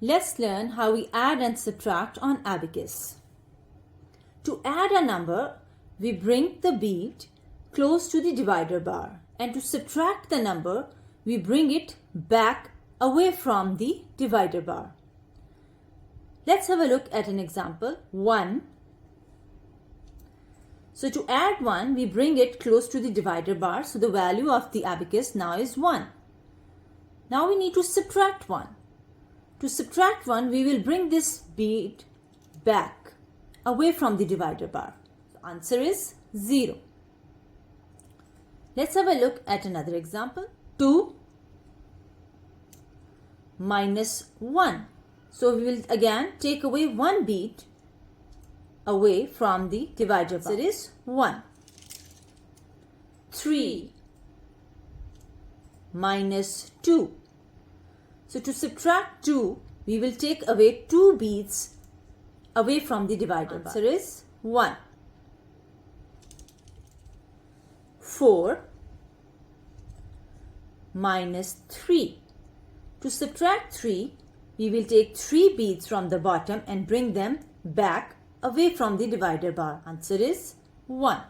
Let's learn how we add and subtract on Abacus. To add a number, we bring the bead close to the divider bar, and to subtract the number, we bring it back away from the divider bar. Let's have a look at an example. 1. So to add 1, we bring it close to the divider bar, so the value of the abacus now is 1. Now we need to subtract 1. To subtract 1, we will bring this bead back away from the divider bar. The answer is 0. Let's have a look at another example. 2 minus 1. So we will again take away one bead away from the divider bar. So it is 1. 3 minus 2. So to subtract 2, we will take away 2 beads away from the divider bar. Answer is 1. 4 minus 3. To subtract 3, we will take 3 beads from the bottom and bring them back away from the divider bar. Answer is 1.